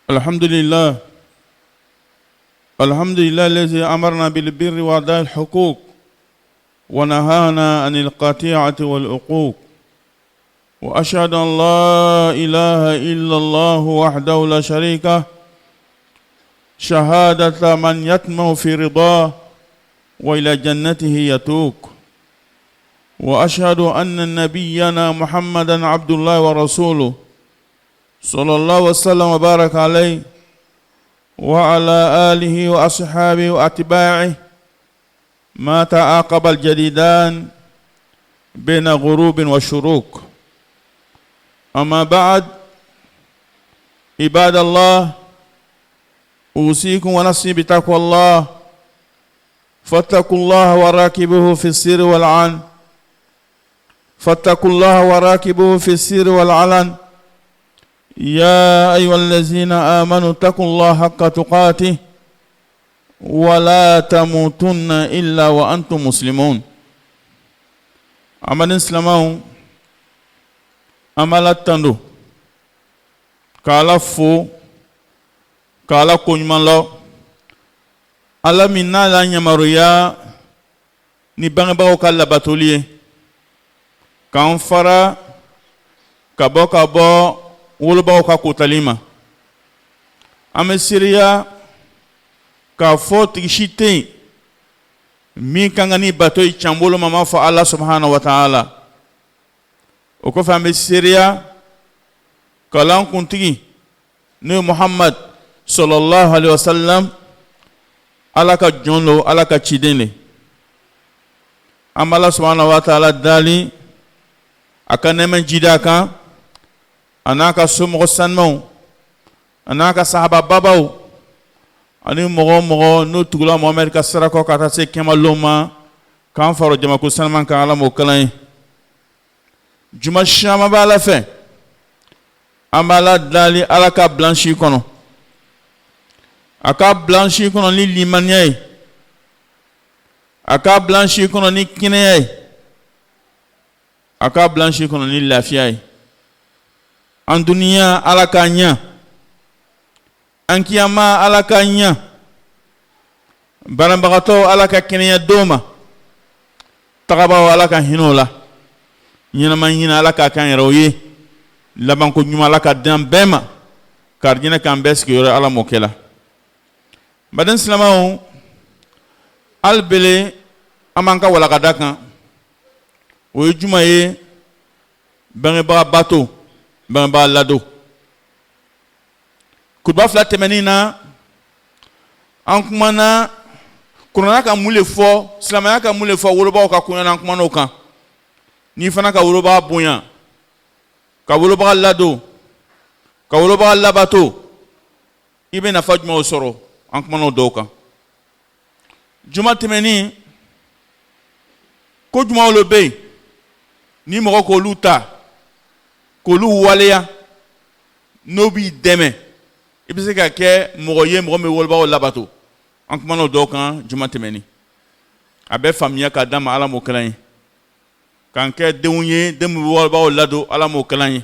الحمد لله الذي أمرنا بالبر وأداء الحقوق ونهانا عن القطيعة والعقوق وأشهد أن لا إله إلا الله وحده لا شريك له شهادة من يطمع في رضاه وإلى جنته يتوق وأشهد أن نبينا محمدا عبد الله ورسوله صلى الله وسلم وبارك عليه وعلى آله وأصحابه وأتباعه ما تعاقب الجديدان بين غروب وشروق. أما بعد، عباد الله، أوصيكم ونفسي بتقوى الله، فاتقوا الله وراقبوه في السر والعلن، فاتقوا الله وراقبوه في السر والعلن. يا أيها الذين آمنوا اتقوا الله حق تقاته ولا تموتن إلا وأنتم مسلمون. أمن إسلامون أملا تندو كالا فو كالا كونيمان لو ألا منا لا نيماريا نبان باو كالا باتوليه كان فرا كابو wolobaw ka kotalima amesiria ka fo tigishite mi kangani batoy chambolo mama fa Allah subhanahu wa ta'ala o ko fa amesiria kalan kuntigi ne Muhammad sallallahu alaihi wasallam alaka jonlo alaka chidene amala subhanahu wa ta'ala dali akanema jidaka anaka sumo sanmo anaka sahaba babaw ani mogo no tugula Muhammad ka sarako kata se kemaloma kan faro jama ko sanman kan ala mo kalay juma shama bala fe amala dali alaka blanchi kono aka blanchi kono ni limanyay aka blanchi kono ni kinayay aka blanchi kono ni lafiyay en dunia alaka nya en kiyama alaka nya barambagato alaka kenya doma tagaba alaka hinola nyina manyina alaka kan roye laban ko nyuma alaka dam bema kardina kan beski yore ala mokela badan salamaw albele amanka wala kadakan o juma ye baneba bato ba lado kuba fla temenina ankmana kunana ka mule fo islamaya ka mule fo woloba ka kunana ankmana okan ni fana ka woloba bonya ka woloba lado ka woloba labato ibe na fajma osoro ankmana doka juma temeni ko juma olobe ni mo ko luta kolu waleya nobi deme ibise ka ke mogoye mogo me wolba o labato an kuma no dokan juma temeni abe famiya ka dama ala mo kalan kan ke deunye dem wolba o lado ala mo kalan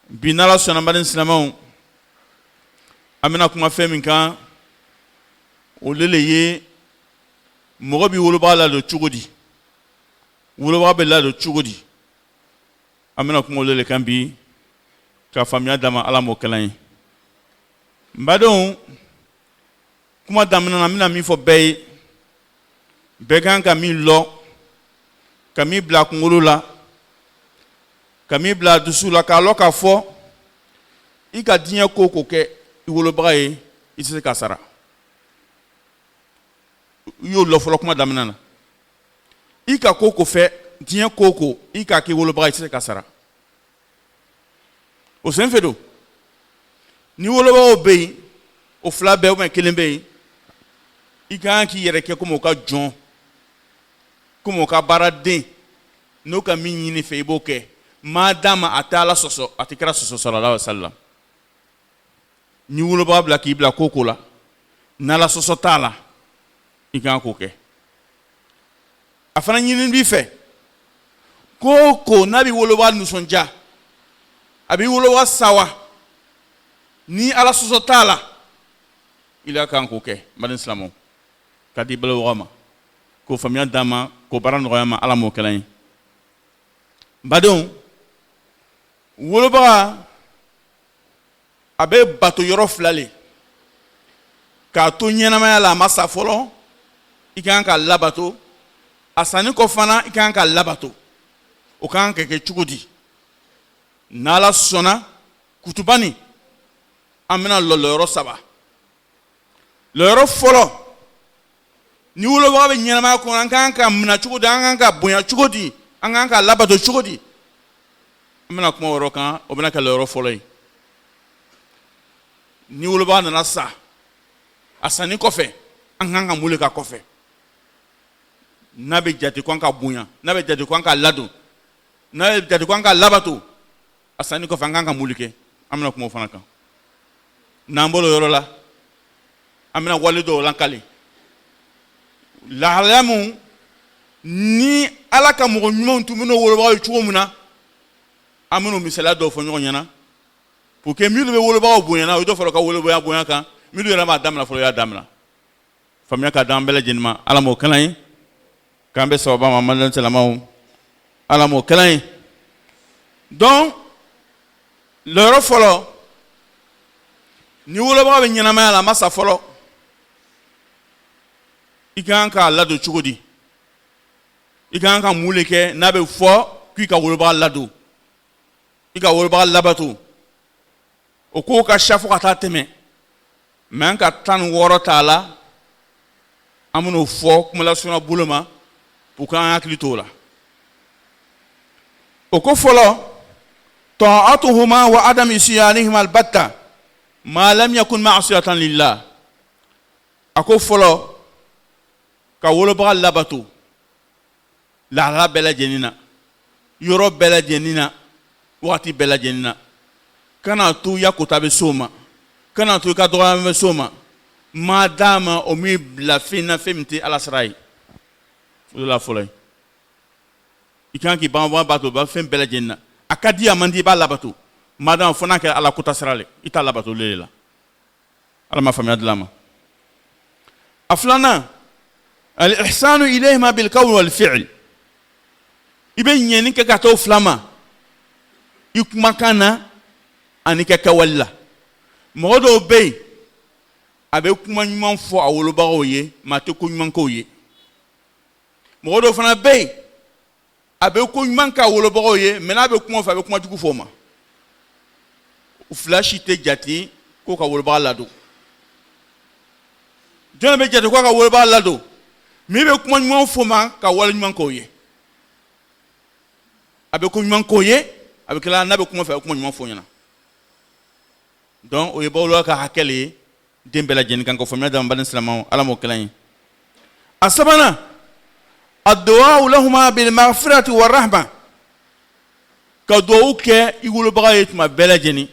binala sona badin silamon amina kuma femin kan o leleye mogo bi wolba lado chugodi wolba be lado chugodi amena kumole le kambi ka famia dama ala mo kalan mbadon kuma damina na mina mi fo bey began ka mi lo ka mi bla kungolo la ka mi bla dusula ka lo ka fo ika dinya koko ke iwolo brae ise ka sara yo lo fo kuma damina na ika koko fe dinya koko ika ke wolo brae ise ka sara o senfedo ni wolo ba obey o fla be o men kelembe ika ki yere ke como ka jon como ka barade no ka minyi ni fe iboke madama atala soso atikra soso sallallahu alaihi wasallam ni wolo ba bla ki bla koko la na la soso tala ika ko ke afana nyinin bi fe koko nabi wolo ba nusonja abi wolo wa sawa ni ala sɔsɔ t'a la i la kan k'o kɛ mali silamɛw ka di balaw ma k'o faamuya d'a ma k'o baara nɔgɔya ma ala m'o kɛla ye badenw wolobaga a bɛ bato yɔrɔ fila le k'a to ɲɛnamaya la a ma sa fɔlɔ i ka kan ka labato a sanni kɔ fana i ka kan ka labato o ka kan ka kɛ cogo di n'ala sɔnna kutubani an bɛna lɔyɔrɔ saba lɔyɔrɔ fɔlɔ ni wolobaga bɛ ɲɛnamaya kɔnɔ an ka kan ka minɛ cogo di an ka kan ka bonya cogo di an ka kan ka labato cogo di an bɛna kuma o yɔrɔ kan o bɛna kɛ lɔyɔrɔ fɔlɔ ye ni wolobaga nana sa a sanni kɔfɛ an ka kan ka mun le ka kɔfɛ n'a bɛ jate ko an ka bonya n'a bɛ jate ko an ka ladon n'a bɛ jate ko an ka labato a sanni kɔfɛ an ka kan ka mun le kɛ an bɛna kuma o fana kan n'an bɔra o yɔrɔ la an bɛna wale dɔw lankale lahalaya mun ni ala ka mɔgɔ ɲumanw tun bɛna wolobaga ye cogo min na an bɛna misaliya dɔw fɔ ɲɔgɔn ɲɛna pour que minnu bɛ wolobagaw bonyana o ye dɔ fara ka wolobaya bonya kan minnu yɛrɛ m'a daminɛ fɔlɔ o y'a daminɛ faamuya ka d'an bɛɛ lajɛlen ma ala m'o kalan ye k'an bɛ sababa ma maliɲɛn cɛlamaw ala m'o kalan ye donc lɔyɔrɔ fɔlɔ ni wolobaga bɛ ɲɛnamaya la a ma sa fɔlɔ i ka kan k'a ladon cogo di i ka kan ka mun le kɛ n'a bɛ fɔ k'i ka wolobaga ladon i ka wolobaga labato o ko ka sa fo ka taa tɛmɛ mɛ an ka 16 t'a la an bɛn'o fɔ kumalasurunya bolo ma pour que an hakili t'o la o ko fɔlɔ ta'atuhuma wa adam isyanihima albatta ma lam yakun ma'siyatan lillah a ko fɔlɔ ka wolobaga labato lahala bɛɛ lajɛlen na yɔrɔ bɛɛ lajɛlen na waati bɛɛ lajɛlen na kana to ya kota bɛ s'o ma kana to i ka dɔgɔya bɛ s'o ma maa d'a ma o m'i bila fɛn na fɛn min tɛ ala sara ye o de la fɔlɔ ye i kan k'i bangebaa bato fɛn bɛɛ lajɛlen na a ka di a man di i b'a labato maa d'a ma fo n'a kɛra ala kota sira le i t'a labato le de la ala ma faamuya dilan ma a filanan al-ihsanu ilayhima bil qawl wal fi'l i bɛ ɲɛni kɛ ka t'o fila ma i kumakan na ani kɛ kɛwale la mɔgɔ dɔw bɛ yen a bɛ kuma ɲuman fɔ a wolobagaw ye maa tɛ ko ɲuman k'o ye mɔgɔ dɔw fana bɛ yen a bɛ ko ɲuman k'a wolobagaw ye mɛ n'a bɛ kuma fɛ a bɛ kuma jugu fɔ o ma o fila si tɛ jate k'o ka wolobaga ladon jɔn bɛ jate k'o ka wolobaga ladon min bɛ kuma ɲuman fɔ ma ka wale ɲuman k'o ye a bɛ ko ɲuman k'o ye a bɛ kila n'a bɛ kuma fɛ a bɛ kuma ɲuman fɔ ɲɛna donc o ye bawolo ka hakɛ le ye den bɛɛ lajɛlen kan ka faamuya d'an balimaw silamɛw ala m'o kalan ye a sabanan ad-du'a lahuma bil maghfirati wa rahma ka duwawu kɛ i wolobaga ye tuma bɛɛ lajɛlen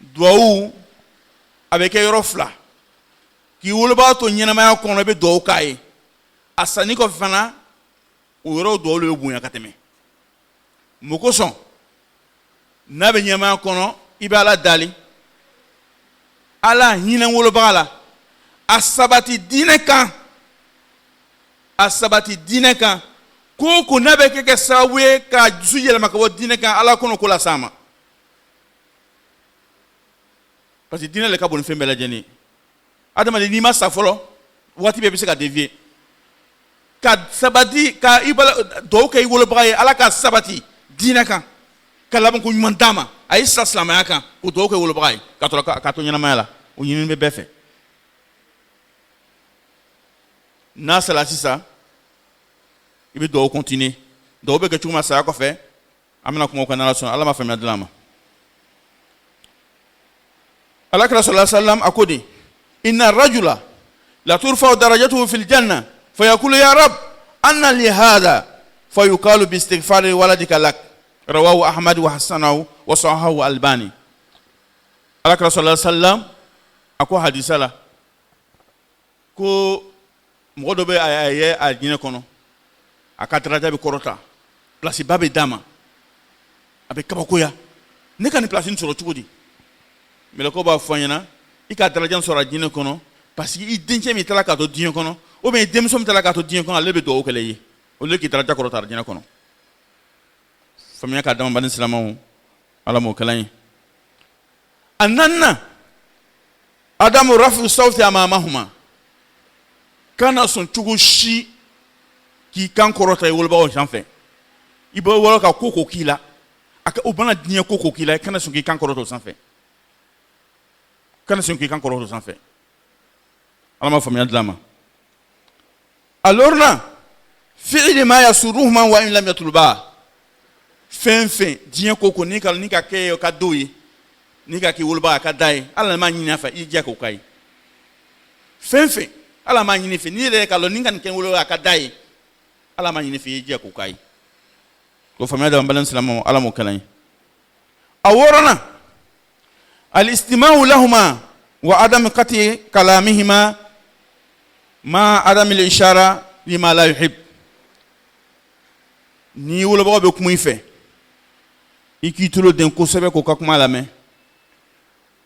duwawu a bɛ kɛ yɔrɔ fila k'i wolobaga to ɲɛnamaya kɔnɔ i bɛ duwawu k'a ye a sanni kɔfɛ fana o yɔrɔ duwawu le bɛ bonya ka tɛmɛ mun kosɔn n'a bɛ ɲɛnamaya kɔnɔ i bɛ ala dali ala hinɛ wolobaga la a sabati diinɛ kan ko ko n'a bɛ kɛ sababu ye ka dusu yɛlɛma ka bɔ diinɛ kan ala kɔnɔ ko la s'a ma parce que diinɛ le ka bon ni fɛn bɛɛ lajɛlen ye adamaden n'i ma sa fɔlɔ waati bɛɛ i bɛ se ka dévier ka sabati ka i duwawu kɛ i wolobaga ye ala ka sabati diinɛ kan ka laban ko ɲuman d'a ma a y'i sa silamɛya kan k'o duwawu kɛ wolobaga ye ka to ɲɛnamaya la o ɲinini bɛ bɛɛ fɛ n'a sara sisan i bɛ duwawu continuer duwawu bɛ kɛ cogo min na saya kɔfɛ an bɛna kuma o kan n'ala sɔnna ala ma faamuya dilan a ma alakira sallallahu alaihi wasallam a ko de inna rajula la turfa'u darajatuhu fil janna fa yaqulu ya rab anna li hadha fa yuqalu bi istighfari waladika lak rawahu ahmad wa hasanahu wa sahahu albani alakira sallallahu alaihi wasallam a ko hadisa la ko mɔgɔ dɔ bɛ a ye a diinɛ kɔnɔ a ka daraja bɛ kɔrɔta place ba bɛ d'a ma a bɛ kabakoya ne ka nin place in sɔrɔ cogo di mais le ko b'a fɔ ɲɛna i ka daraja sɔrɔ diinɛ kɔnɔ parce que i dencɛ min taara k'a to diinɛ kɔnɔ ou bien denmuso min taara k'a to diinɛ kɔnɔ ale bɛ dugawu kɛlɛ ye au lieu k'i daraja kɔrɔta diinɛ kɔnɔ faamuya ka dama bani silamɛw ala m'o kɛla ye a naaninan adamu rafu sawti amamahuma kana sɔn cogo si k'i kan kɔrɔta i wolobagaw sanfɛ i bɛ wɔlɔ ka ko k'i la o bana diɲɛ ko k'i la i kana sɔn k'i kan kɔrɔta o sanfɛ kana sɔn k'i kan kɔrɔta o sanfɛ ala ma faamuya dilan ma alors là fi'li ma yasuruhuma wa in lam yatluba fɛn diɲɛ ko ni ka kɛ ka do ye ni ka k'i wolobaga ka da ye ala ma ɲini a fɛ i diya k'o ka ye fɛn ala ma ɲini fɛ n'i yɛrɛ ka lɔn ni ka nin kɛ wolobaga ka da ye ala ma ɲini fɛ i diya k'o ka ye o faamuya dama balen silamɛw ala m'o kɛla ye a wɔɔrɔnan al-istima'u lahuma wa adam qati kalamihima ma adam al-ishara lima la yuhib ni wolobagaw bɛ kuma i fɛ i k'i tulo den kosɛbɛ k'o ka kuma lamɛn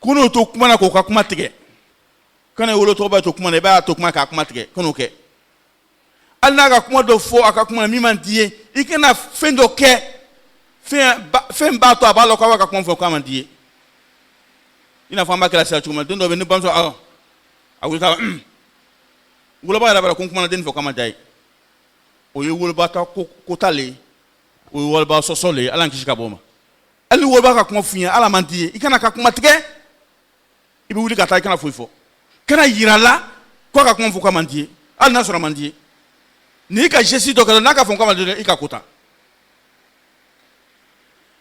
kun'o to kuma na k'o ka kuma tigɛ kana wolotɔgɔ b'a to kuma na i b'a to kuma k'a kuma tigɛ kan'o kɛ hali n'a ka kuma dɔ fɔ a ka kuma na min man di ye i kana fɛn dɔ kɛ fɛn b'a to a b'a lɔ k'a b'a ka kuma fɔ k'a man di ye i n'a fɔ an b'a kɛla sisan cogo min na don dɔ bɛ ne bamuso a wuli k'a woloba yɛrɛ b'a la ko n kumana den fɔ k'a ma diya ye o ye woloba ta ko t'ale ye o ye woloba sɔsɔ le ye ala kisi ka bɔ o ma hali ni woloba ka kuma f'i ye ala man di ye i kana ka kuma tigɛ i bɛ wuli ka taa i kana foyi fɔ kana yira la k'a ka kuma fɔ k'a man di ye hali n'a sɔrɔ man di ye n'i ka geste dɔ kɛra n'a ka fɔ k'a man di ye i ka ko ta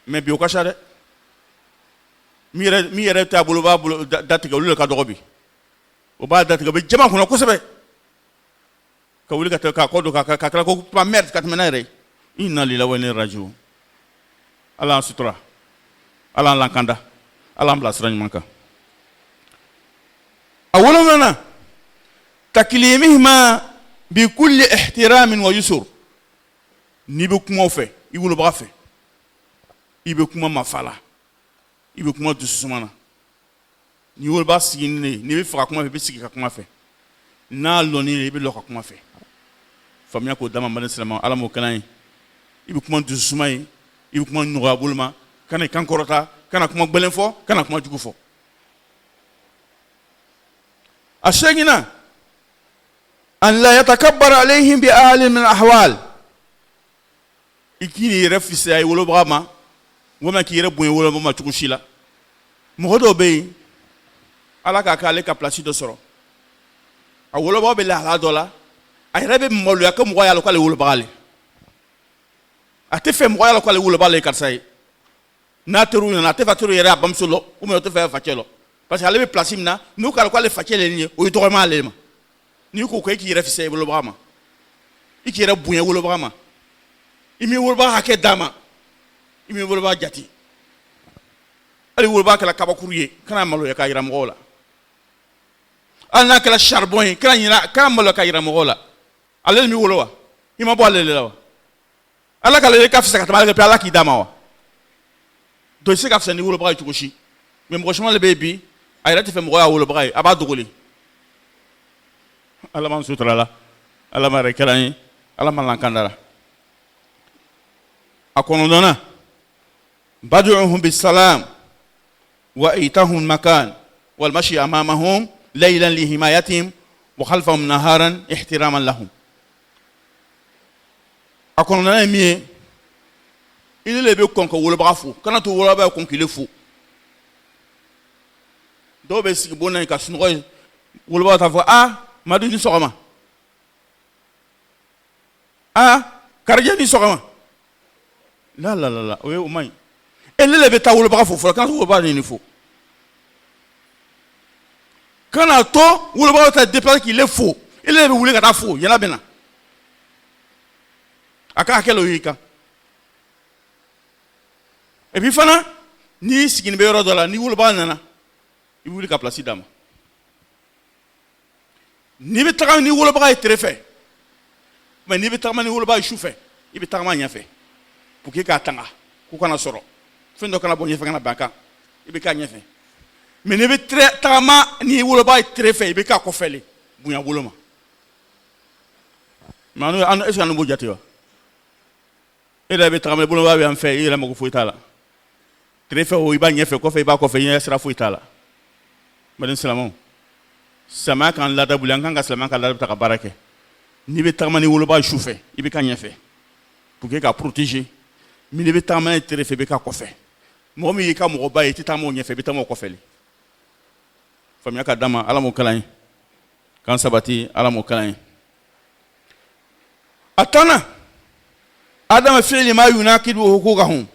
mais bi o ka ca dɛ min yɛrɛ t'a bolo b'a bolo datigɛ olu de ka dɔgɔ bi o b'a datigɛ o bɛ jama kɔnɔ kosɛbɛ ka wuli ka taa k'a kɔ don ka kɛra ko tuma mɛri ka tɛmɛ n'a yɛrɛ ye inna lillahi wa inna ilaihi raji'un ala y'an sutura ala y'an lakanda ala y'an bila sira ɲuman kan a wolonwulanan taklimihima bi kulli ihtiramin wa yusur n'i bɛ kuma o fɛ i wolobaga fɛ i bɛ kuma mafa la i bɛ kuma dususuma na n'i wolobaga sigini de n'i bɛ fɛ ka kuma fɛ i bɛ sigi ka kuma fɛ n'a lɔnni de i bɛ lɔ ka kuma fɛ faamuya k'o dama bani silamɛw ala m'o kɛla ye i bɛ kuma dususuma ye i bɛ kuma nɔgɔya bolo ma kana i kan kɔrɔta kana kuma gbɛlɛn fɔ kana kuma jugu fɔ a seginna an la yatakabbara alayhim bi ahli min ahwal i k'i ni yɛrɛ fisaya i wolobaga ma walima k'i yɛrɛ bonya wolobaga ma cogo si la mɔgɔ dɔw bɛ yen ala k'a kɛ ale ka place dɔ sɔrɔ a wolobaga bɛ lahala dɔ la a yɛrɛ bɛ maloya ko mɔgɔ y'a la k'ale wolobaga le a tɛ fɛ mɔgɔ y'a la k'ale wolobaga le ye karisa ye n'a teriw nana a tɛ fɛ teriw yɛrɛ a bamuso lɔ ou bien o tɛ fɛ a facɛ lɔ parce que ale bɛ place min na n'u k'a la k'ale facɛ le ye o ye dɔgɔma ale ma n'i ko i k'i yɛrɛ fisaya i wolobaga ma i k'i yɛrɛ bonya wolobaga ma i m'i wolobaga hakɛ d'a ma i m'i wolobaga jate hali wolobaga kɛra kabakuru ye kana maloya k'a yira mɔgɔw la hali n'a kɛra charbon ye kana maloya k'a yira mɔgɔw la ale de m'i wolo wa i ma bɔ ale de la wa ala k'ale ka fisa ka tɛmɛ ale kan ala k'i d'a ma wa donc i se ka fisa ni wolobaga ye cogo si mais mɔgɔ caman de bɛ yen bi a yɛrɛ tɛ fɛ mɔgɔ y'a wolobaga ye a b'a dogoli ala m'an sutura la ala ma yɛrɛ kɛra ye ala ma lankanda la a kɔnɔntɔnnan badu'uhum bisalam wa itahum makan wal mashi amamahum laylan li himayatihim wa khalfahum naharan ihtiraman lahum a kɔnɔntɔnnan ye min ye i le bɛ kɔn ka wolobaga fo kana to wolobaga kɔn k'i le fo dɔw bɛ sigi bon na ka sunɔgɔ ye wolobaga t'a fɔ madu ni sɔgɔma karijɛ ni sɔgɔma la o ye o man ɲi e ne le bɛ taa wolobaga fo fɔlɔ kana to wolobaga ɲini fo kana to wolobaga ta déplacer k'i le fo e le bɛ wuli ka taa fo yala bɛ na a ka hakɛ la o y'i kan et puis fana n'i sigini bɛ yɔrɔ dɔ la ni wolobaga nana i bɛ wuli ka place d'a ma n'i bɛ tagama ni wolobaga ye tile fɛ mais n'i bɛ tagama ni wolobaga ye su fɛ i bɛ tagama ɲɛfɛ pour que k'a tanga k'u kana sɔrɔ fɛn dɔ kana bɔ ɲɛfɛ kana ban kan i bɛ k'a ɲɛfɛ mais ne be très tama ni woloba très fait be ka ko fele bunya woloma manu an est-ce que anu bojati wa e da be tama woloba be am fait ila mako foitala très fait o iba nyefe ko fe ba ko fe yen sera foitala madan salamon sama kan la da bulan kan ga salama kan la ta barake ni be tama ni woloba choufe ibe ka nyefe pour que ka protéger mi ne be tama très fait be ka ko fe mo mi ka mo ba yiti tama o nyefe be tama ko fele famia ka dama ala mo kalan kan sabati ala mo kalan atana adama fi'li ma yunakidu hukukahum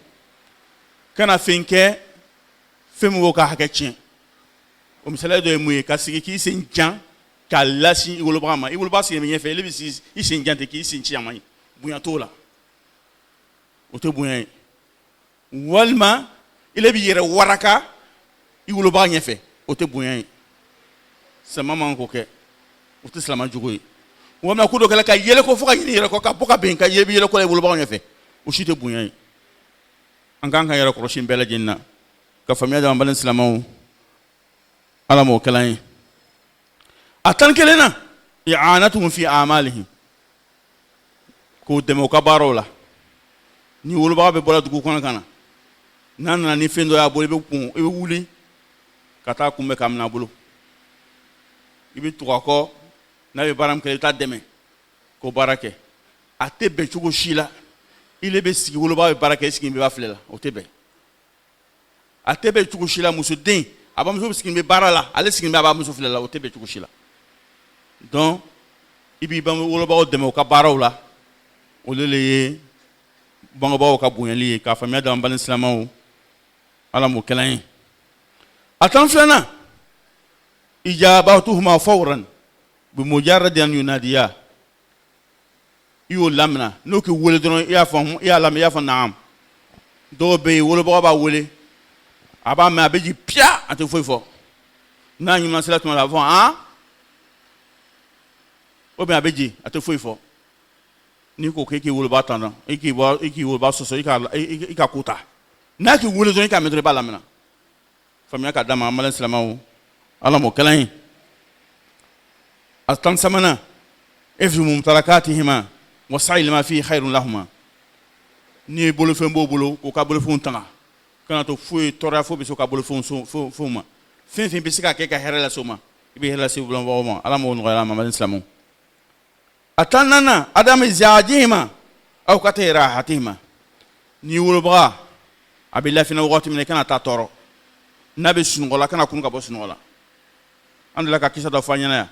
kana finke femu ka hakacin o misala do mu ka sigi ki sin jan ka lasi igolo brama igolo basi me yefe lebi si isin jan te ki sin ci amay buya tola o to buya walma ile bi yere waraka igolo ba nyefe o te buya sama man ko ke o te salama jugo yi wo ma ko do kala ka yele ko foka yele ko ka boka ben ka yebi yele ko le bulu ba nyefe o shite buya yi an kan yere ko shin bela jinna ka famiya da ban salama ala mo kala yi atan kelena i'anatuhum fi a'malihim ko demo ka barola ni wulu ba be bola dugu kono kana nan ni fendo ya bole be kun e wuli kata kumbe kam na bulu ibi tuako na be baram kele ta deme ko barake ate be chugo shila ile be sigi wulu ba be barake sigi be ba flela o tebe ate be chugo shila muso den aba muso sigi be barala ale sigi be aba muso flela o tebe chugo shila donc ibi ba wulu ba o deme ka barawla o lele bango ba o ka bunyali ka famia da mban islamao ala mo kelain attention إجابتهما فورا بمجرد أن يناديا يو لامنا نوكي ولدنا يا لام يا فنعم دو بي ولو بابا ولي أبا ما بيجي بيا أتفوي فو ناني ما سلات ما لافون أبي ما بيجي أتفوي فو نيكو كيكي ولو باتانا إيكي ولو باسوسو إيكا كوتا ناكي ولدنا إيكا مدري بالامنا فميا كدام عملنا سلامو ala mo kalain astan samana ifru mumtalakatihima wa sa'il ma fi khairun lahumma ni bolo fe mbobolo ko ka bolo fun tanga kana to fu tora fo biso ka bolo fun fo ma fin bisika ke ka herela soma ibi herela si bulon wa ala mo ngala ma islamu atanana adam izajihima aw katira hatima ni wolo bra abilla fina waqti min kana ta toro nabe sungola kana kun ka bo sungola andala ka kisa da fanyana ya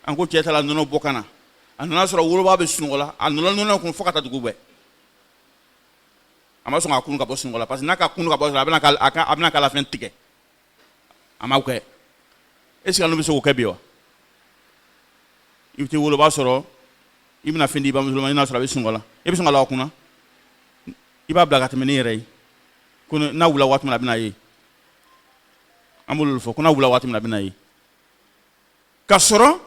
anko cheta la nono bokana anana sura wolo ba be sungola anula nono kun fokata dugube ama so ngakunu ka bo sungola parce naka kunu ka bo abna ka la fin tike ama ko est-ce que no be so ko kebiwa ibti wolo ba soro ibna fendi ba musulman na sura be sungola e be sungola kuna iba blaga temeni rei kuna na wula watma bina yi amulul fo kuna wula watma bina yi kasoro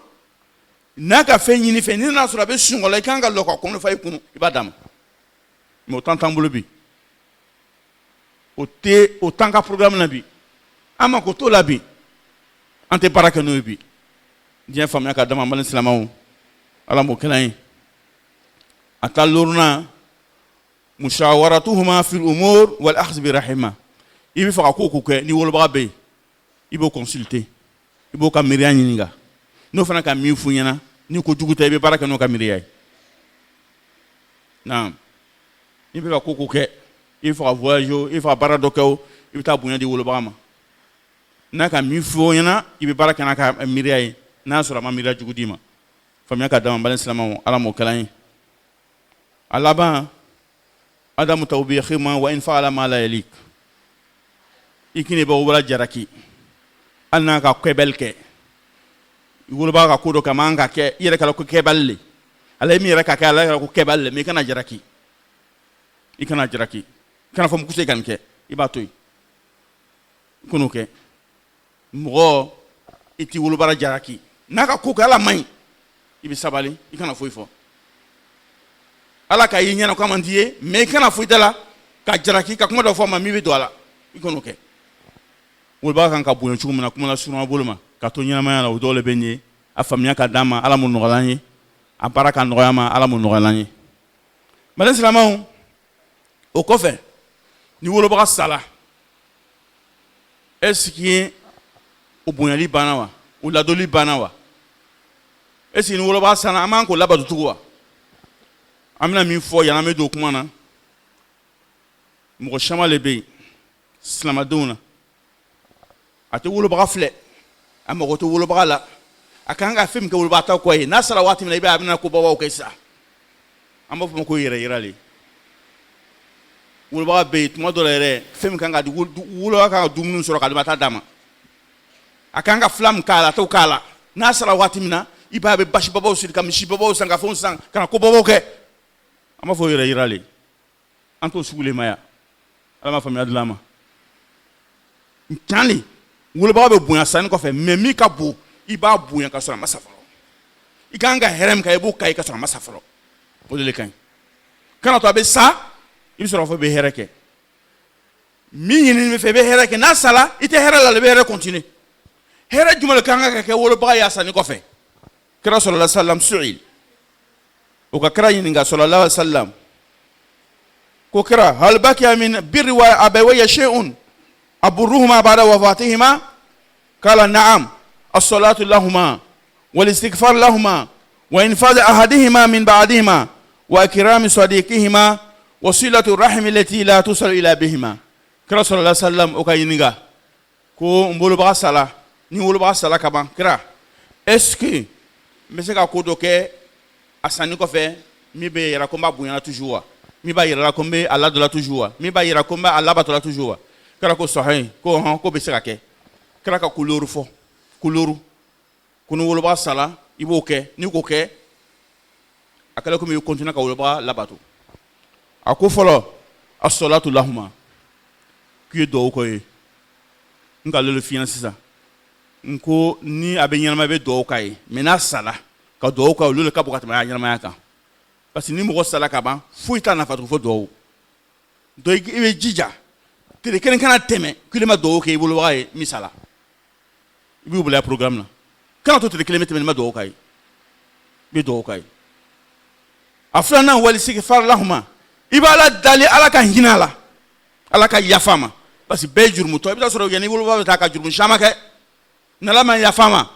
naka fenyi ni fenyi na sura be sungola ikanga loko kono fa ikunu ibadam mo tantambulo bi o tanka programme na bi ama ko to la bi ante baraka no bi dia famia ka dama malen salamaw ala mo kelain atalurna mushawaratuhuma fil umur wal akhdh bi rahima ibi fa ko ko ni wolo ba be ibo consulter ibo ka miriani ninga no fana ka mi funyana ni ko juguta be baraka no ka miriyai naam ni be ko ko ke il faut voyager il faut barado ko il ta bunya di wolo bama na ka mi funyana ibe baraka na ka miriyai na sura ma miriya jugudima famia ka dama balen salama ala mo kalain alaba adamu tawbihima wa in fa'ala ma la yalik ikini ba wala jaraki anna ka kwebelke wolo ba ka kodo ka manga ke yere kala ko keballe ala mi yere ka kala ko keballe me kana jaraki ikana jaraki kana fam kuse kan ke ibatoy kunu ke mo iti wolo bara jaraki naka ko kala mai ibi sabali ikana foifo ala ka yinya na komandie me kana foitala ka jaraki ka kuma do fo ma mi be do ala ikunu ke wolobaga kan ka bonya cogo min na kuma la surun bolo ma ka to ɲɛnamaya la o dɔw le bɛ ɲɛ a faamuya ka d'a ma ala m'o nɔgɔya an ye a baara ka nɔgɔya ma ala m'o nɔgɔya an ye malin silamɛw o kɔfɛ ni wolobaga sala est-ce que o bonyali banna wa o ladoli banna wa est-ce que ni wolobaga sala an b'an k'o labato cogo wa an bɛna min fɔ yan an bɛ don kuma na mɔgɔ caman le bɛ yen silamadenw na a tɛ wolobaga filɛ a mago tɛ wolobaga la a kan ka fɛn min kɛ wolobaga ta kɔ ye n'a sara waati min na i b'a ye a bɛna kobabaw kɛ sisan an b'a fɔ ma ko yɛrɛ yira le wolobaga bɛ yen tuma dɔ la yɛrɛ fɛn min kan ka di wolobaga kan ka dumuni sɔrɔ ka di ma taa d'a ma a kan ka fila min k'a la a t'o k'a la n'a sara waati min na i b'a ye a bɛ basibabaw siri ka misibabaw san ka fɛnw san ka na kobabaw kɛ an b'a fɔ yɛrɛ yira le an t'o sugu le ma yan ala ma faamuya dilan ma canli wolobaga bɛ bonya sanni kɔfɛ mais min ka bon i b'a bonya ka sɔrɔ a ma sa fɔlɔ i kan ka hɛrɛ min kɛ i b'o ka i ka sɔrɔ a ma sa fɔlɔ o de le ka ɲi kana to a bɛ sa i bɛ sɔrɔ fɔ i bɛ hɛrɛ kɛ min ɲinini bɛ fɛ i bɛ hɛrɛ kɛ n'a sala i tɛ hɛrɛ la i bɛ hɛrɛ continuer hɛrɛ jumɛn de kan ka kɛ wolobaga y'a sanni kɔfɛ kira sallallahu alaihi wasallam su'il o ka kira ɲininka sallallahu alaihi wasallam ko kira hal bakiya min birri wa abawayya shay'un أبرهما بعد وفاتهما قال نعم الصلاة لهما والاستغفار لهما وإنفاذ أحدهما من بعدهما وإكرام صديقهما وصلة الرحم التي لا تصل إلى بهما كرا صلى الله عليه وسلم أكاينيغا كو مبولو بغا صلاة ني مبولو بغا صلاة كبان كرا اسكي مسكا كودو كي أساني كوفي مي بي يراكم بابوينا تجوا مي با يراكم بي الله دولا تجوا مي با يراكم با الله باتولا تجوا kala ko sahin ko han ko be se ka kɛ kala ka couleur fɔ couleur kunu woloba sala i b'o kɛ ni ko kɛ a kala ko mi continue ka woloba labato a ko fɔlɔ as-salatu lahuma ki do ko ye nka le fiyan sisan nko ni a bɛ ɲɛnama bɛ do ka ye mais n'a sala ka do ka olu ka bɔ ka tɛmɛ a ɲɛnamaya kan parce que ni mɔgɔ sala ka ban foyi t'a nafa tugun fɔ do i bɛ jija tele kelen kana tɛmɛ kile ma dɔw kɛ i bolobaga ye misala i b'u bila programme na kana to tele kelen bɛ tɛmɛ ni ma dɔw ka ye i bɛ dɔw ka ye a filanan wali istighfar lahuma i b'a la dali ala ka hinɛ a la ala ka yafa ma parce que bɛɛ ye jurumutɔ i bɛ taa sɔrɔ yanni i wolobaga bɛ taa ka jurumu caman kɛ n'ala ma yafa ma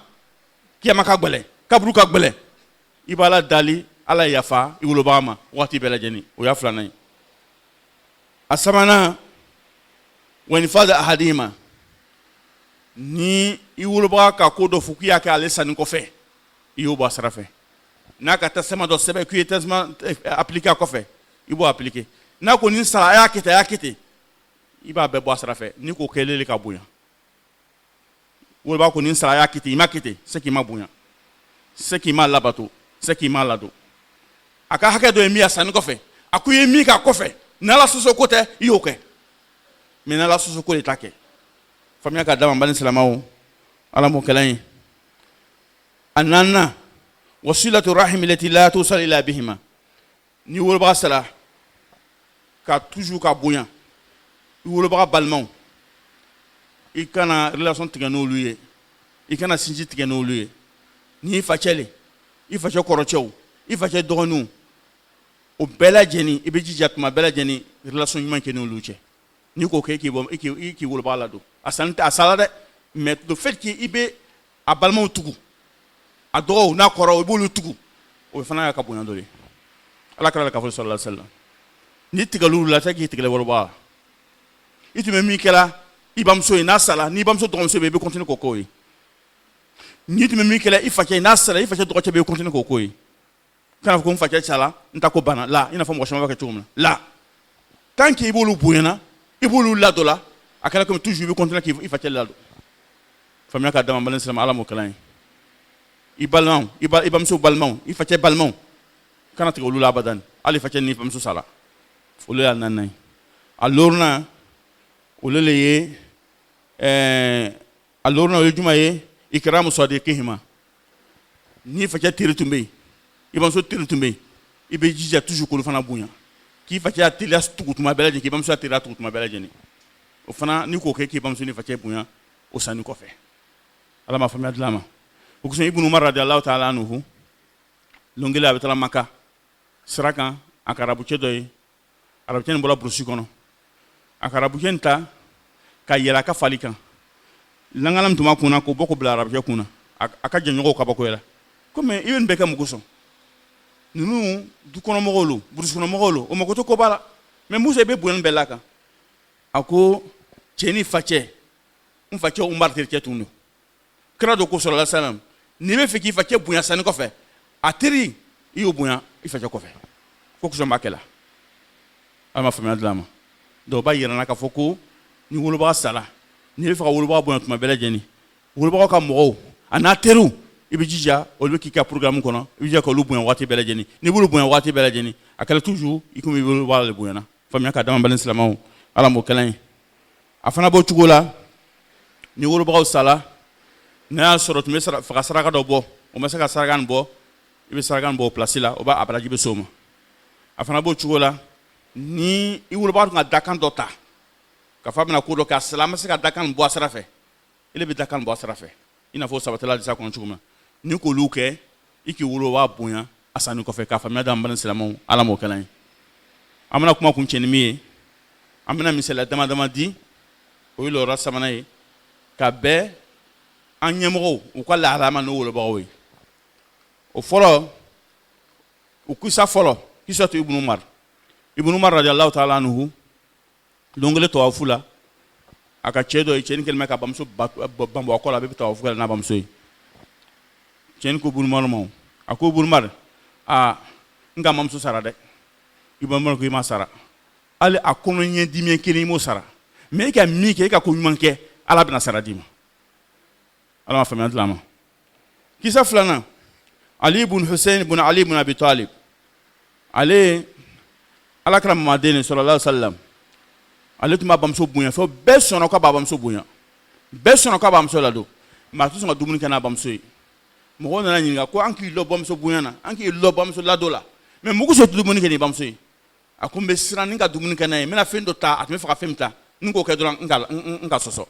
kiyama ka gɛlɛn kaburu ka gɛlɛn i b'a la dali ala yafa i wolobaga ma waati bɛɛ lajɛlen o y'a filanan ye a sabanan وإنفاذ أحدهما ni i wolobaga ka ko dɔ fɔ k'i y'a kɛ ale sanni kɔfɛ i y'o bɔ a sira fɛ n'a ka testament dɔ sɛbɛn k'i ye testament appliqué a kɔfɛ i b'o appliqué n'a ko nin sara a y'a kɛ ten a y'a kɛ ten i b'a bɛɛ bɔ a sira fɛ ni k'o kɛlen de ka bonya wolobaga ko nin sara a y'a kɛ ten i ma kɛ ten c'est qu'il ma bonya c'est qu'il ma labato c'est qu'il ma ladon a ka hakɛ dɔ ye min ye a sanni kɔfɛ a ko i ye min k'a kɔfɛ n'ala sɔsɔ ko tɛ i y'o kɛ mais n'ala sɔsɔ ko de t'a kɛ faamuya ka d'a ma bani silamɛw ala m'o kɛla ye a naaninan wasilatu rahimi lati la tusal ila bihima ni wolobaga sala ka toujours ka bonya i wolobaga balimaw i kana relation tigɛ n'olu ye i kana sinji tigɛ n'olu ye ni i facɛ le i facɛ kɔrɔcɛw i facɛ dɔgɔninw o bɛɛ lajɛlen i bɛ jija tuma bɛɛ lajɛlen relation ɲuman kɛ n'olu cɛ ni ko kɛ k'i wolobaga ladon a sanni tɛ a sala dɛ mais le fait que i bɛ a balimaw tugu a dɔgɔw n'a kɔrɔw i b'olu tugu o fana y'a ka bonya dɔ ye ala kɛra k'a fɔ sallallahu alaihi wasallam ni tigɛl'olu la tɛ k'i tigɛlɛ wolobaga i tun bɛ min kɛla i bamuso ye n'a sala n'i bamuso dɔgɔmuso bɛ yen i bɛ continuer k'o k'o ye n'i tun bɛ min kɛla i facɛ ye n'a sala i facɛ dɔgɔcɛ bɛ yen i bɛ continuer k'o k'o ye kana fɔ ko n facɛ cɛla n ta ko banna la i n'a fɔ mɔgɔ caman b'a kɛ cogo min na la tant que i b'olu bonyana i b'olu ladon la a kɛra comme toujours i bɛ continuer k'i facɛ ladon faamuya ka d'a ma bani silamɛ ala m'o kɛla ye i balimaw i bamuso balimaw i facɛ balimaw kana tigɛ olu la abadan hali facɛ ni bamuso sala olu y'a naaninan ye a loruna olu le ye a loruna o ye juma ye ikramu sadiqihima ni facɛ teri tun bɛ yen i bamuso teri tun bɛ yen i bɛ jija toujours k'olu fana bonya k'i facɛ a teliya tugu tuma bɛɛ lajɛlen k'i bamuso a teliya tugu tuma bɛɛ lajɛlen o fana ni k'o kɛ k'i bamuso ni facɛ bonya o sanu kɔfɛ ala ma faamuya dilan ma o kosɔn ibnu umar radiyallahu ta'ala anhu longele a bɛ taa Maka sira kan a ka arabucɛ dɔ ye arabucɛ nin bɔra burusi kɔnɔ a ka arabucɛ nin ta ka yɛlɛ a ka fali kan langala min tun b'a kunna k'o bɔ k'o bila arabucɛ kunna a ka jɛɲɔgɔnw ka bɔ ko yɛlɛ ko mais i bɛ nin bɛɛ kɛ mun kosɔn ninnu dukɔnɔmɔgɔw lo burusikɔnɔmɔgɔw lo o mako tɛ ko b'a la mais Musa i bɛ bonya nin bɛɛ la kan a ko cɛ ni facɛ n facɛ Umar terikɛ tun don kira dɔ ko sallallahu alaihi wasallam n'i bɛ fɛ k'i facɛ bonya sanni kɔfɛ a teri i y'o bonya i facɛ kɔfɛ ko kusɔn b'a kɛ la ala ma faamuya dilan ma dɔw b'a yira n na k'a fɔ ko ni wolobaga sara n'i bɛ fɛ ka wolobaga bonya tuma bɛɛ lajɛlen wolobagaw ka mɔgɔw a n'a teriw i bɛ jija olu bɛ k'i ka programme kɔnɔ i bɛ jija k'olu bonya waati bɛɛ lajɛlen n'i b'olu bonya waati bɛɛ lajɛlen a kɛra toujours i komi i wolobaga de bonyana faamuya k'a dama balen silamɛw ala m'o kɛla ye a fana b'o cogo la ni wolobagaw sala n'a y'a sɔrɔ tun bɛ fɛ ka saraka dɔ bɔ o ma se ka saraka nin bɔ i bɛ saraka nin bɔ o place la o b'a baraji bɛ s'o ma a fana b'o cogo la ni i wolobaga tun ka dakan dɔ ta k'a fɔ a bɛna ko dɔ kɛ a sala a ma se ka dakan nin bɔ a sira fɛ ele bɛ dakan nin bɔ a sira fɛ i n'a fɔ sabatala hadisa kɔnɔ cogo min na ni k'olu kɛ i k'i wolobaga bonya a sanni kɔfɛ k'a faamuya d'an balimaw silamɛw ala m'o kɛla ye an bɛna kuma kun cɛ ni min ye an bɛna misaliya dama dama di o ye lɔra sabanan ye ka bɛn an ɲɛmɔgɔw u ka lahala ma n'o wolobagaw ye o fɔlɔ o kisa fɔlɔ kisa to ibnu umar radiyallahu ta'ala anhu longele tawafu la a ka cɛ dɔ ye cɛni kɛlen bɛ ka bamuso banbɔ a kɔ la a bɛ tawafu kɛ n'a bamuso ye cɛni ko ibnu umar ma a ko ibnu umar n ka mamuso sara dɛ ibnu umar ko i ma sara hali a kɔnɔ ɲɛ dimi kelen i m'o sara mais i ka min kɛ i ka ko ɲuman kɛ ala bɛna sara d'i ma ala ma faamuya dilan ma kisa filanan Ali ibn Hussein ibn Ali ibn Abi Talib ale alakira mamaden sallallahu alaihi wasallam ale tun b'a bamuso bonya fo bɛɛ sɔnna k'a b'a bamuso bonya bɛɛ sɔnna k'a b'a bamuso ladon maa tɛ sɔn ka dumuni kɛ n'a bamuso ye mɔgɔw nana ɲininka ko an k'i lɔ bamuso bonya na an k'i lɔ bamuso ladon la mais mugu so tɛ dumuni kɛ n'i bamuso ye a ko n bɛ siran ni ka dumuni kɛ n'a ye n bɛna fɛn dɔ ta a tun bɛ fɛ ka fɛn min ta ni k'o kɛ dɔrɔn n ka sɔsɔ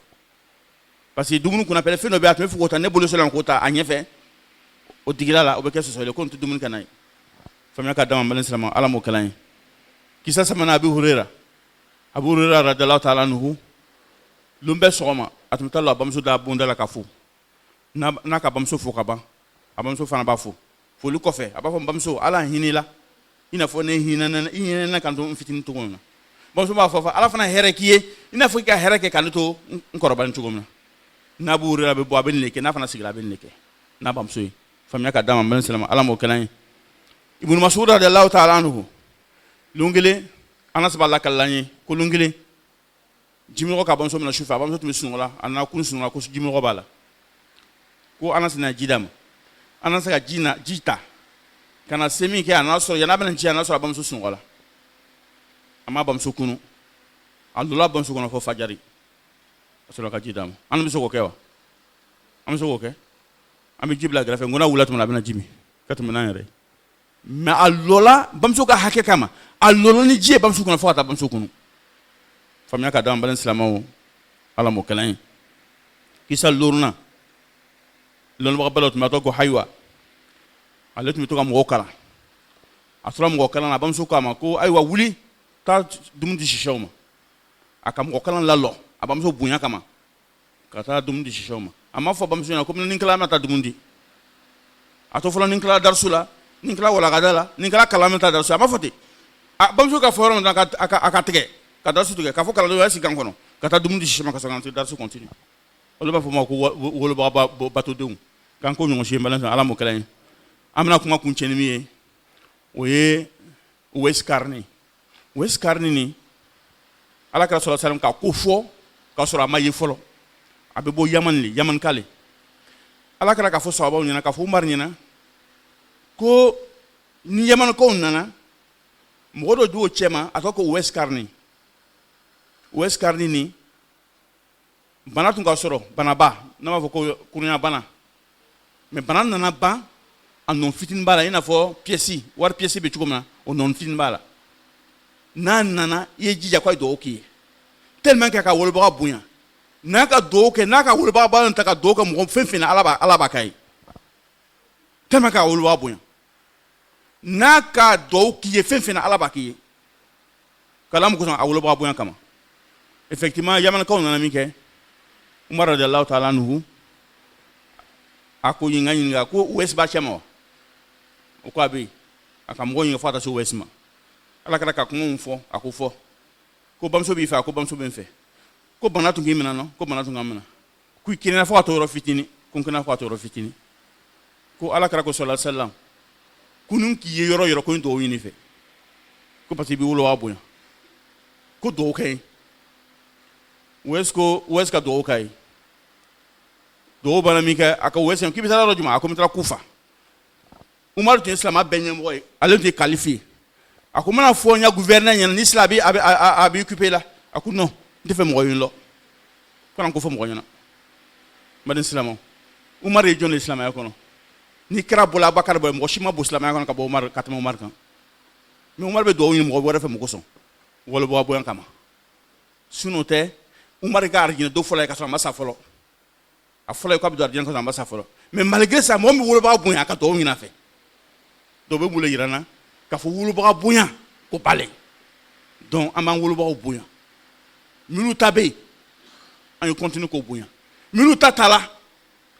parce que dumuni kunna pɛrɛ fɛn dɔ bɛ yen a tun bɛ fɛ k'o ta ne bolo sɔrɔ k'o ta a ɲɛfɛ o digila la o bɛ kɛ sɔsɔ ye ko n tɛ dumuni kɛ n'a ye faamuya ka dama balen silamɛ ala m'o kɛla ye kisa sabanan Abu Huraira radiyallahu ta'ala anhu lon bɛ sɔgɔma a tun bɛ taa lɔ a bamuso da bonda la ka fo n'a ka bamuso fo ka ban a bamuso fana b'a fo foli kɔfɛ a b'a fɔ n bamuso ala hinɛ la i n'a fɔ ne hinɛna kan to n fitinin cogo min na bamuso b'a fɔ ala fana hɛrɛ k'i ye i n'a fɔ i ka hɛrɛ kɛ ka ne to n kɔrɔbalen cogo min na n'a b'u yɛrɛ bɛ bɔ a bɛ nin de kɛ n'a fana sigira a bɛ nin de kɛ n'a bamuso ye faamuya ka d'a ma bɛn silamɛ ala m'o kɛla ye Ibn Mas'ud radiyallahu ta'ala anhu longele Anas b'a lakalila ye ko longele jimɔgɔ ka bamuso mina sufɛ a bamuso tun bɛ sunɔgɔ la a nana kun sunɔgɔ ko jimɔgɔ b'a la ko Anas na ji d'a ma Anas ka ji ta ka na se min kɛ a n'a sɔrɔ yan'a bɛna ji a n'a sɔrɔ a bamuso sunɔgɔ la a m'a bamuso kunu a donna a bamuso kɔnɔ fɔ fajari a sɔrɔ ka ji d'a ma an bɛ se k'o kɛ wa an bɛ se k'o kɛ an bɛ ji bila kɛrɛfɛ n ko n'a wulila tuma a bɛna ji min ka tɛmɛ n'an yɛrɛ ye mais a lɔla bamuso ka hakɛ kama a lɔla ni ji ye bamuso kɔnɔ fo ka taa bamuso kunu faamuya ka d'an balen silamɛw ala m'o kɛla ye kisa loruna lɔnnibaga bɛɛ la tun b'a tɔgɔ ko Hayiwa ale tun bɛ to ka mɔgɔw kalan a tora mɔgɔ kalan na a bamuso k'a ma ko ayiwa wuli taa dumuni di sisɛw ma a ka mɔgɔ kalan lalɔ a bamuso bonya kama ka taa dumuni di sisɛw ma a m'a fɔ bamuso ɲɛna ko ni n tilala n bɛna taa dumuni di a to fɔlɔ ni n tilala darisu la ni n tilala walagada la ni n tilala kalan n bɛ taa darisu a m'a fɔ ten a bamuso ka fɔ yɔrɔ min na a ka tigɛ ka darisu tigɛ k'a fɔ kalandenw y'a sigi kan kɔnɔ ka taa dumuni di sisɛ ma ka sɔrɔ ka darisu continue olu b'a fɔ ma ko wolobaga batodenw k'an ko ɲɔgɔn si ye balen ala m'o kɛla ye an bɛna kuma kun cɛ ni min ye o ye Uwais Karni ni ala kɛra sɔrɔ salam ka ko fɔ k'a sɔrɔ a ma ye fɔlɔ a bɛ bɔ Yaman k'ale ala kɛra k'a fɔ sahabaw ɲɛna k'a fɔ Umar ɲɛna ko ni Yamankaw nana mɔgɔ dɔ d'o cɛ ma a tɔgɔ ko Uwais Karni ni bana tun ka sɔrɔ banaba n'a b'a fɔ ko kurunya bana mais bana nana ban a nɔn fitinin b'a la i n'a fɔ wari pièce bɛ cogo min na o nɔn fitinin b'a la n'a nana i ye jija ko a ye dugawu k'i ye tellement que a ka wolobaga bonya Naka doke naka wulba ba ntaka doka mo fenfena alaba kai tellement ka wulba boyan naka doki ye fenfena alaba ki kalam ko san wulba boyan kama effectivement yaman ko nana mi ke Umar radiyallahu ta'ala anhu ako yinga ko wes ba chama ko abi aka mo yin fata so wesma ala kala ka ko mo fo ako fo ko bam so bi fa ko bam so ben fe ko banatu ngi mina no ko banatu ngamina ku kinena fa to ro fitini ko kana fa to ro fitini ko ala kala ko sallallahu alaihi wasallam kunun ki yoro ko ndo yini fe ko pati bi wulo abuya ko do kai weska do kai do bana mi ka aka wesen ki bitala rojuma ako mitra kufa Umar tin islam abenye moy ale te qualifié ako mana fo nya gouverneur nya ni islam abi occupé là ako non ndefe mo yin lo konan ko fo mo nyana madin islam Umar e jon islam ay kono ni kra bola bakar boy mo shima bo islam ay kono ka bo Umar katama Umar kan mi Umar be do yin mo bo refe mo ko son wala bo boyan kama sunote Umar gar gina do fola ka so masa folo a fola ko abdu ardian ko masa folo mais malgré ça mo mi wolo ba boyan ka do yin afa do be mule yirana ka fo wolo ba boyan ko palé donc aman wolo ba boyan minu tabe an continue ko boyan minu tatala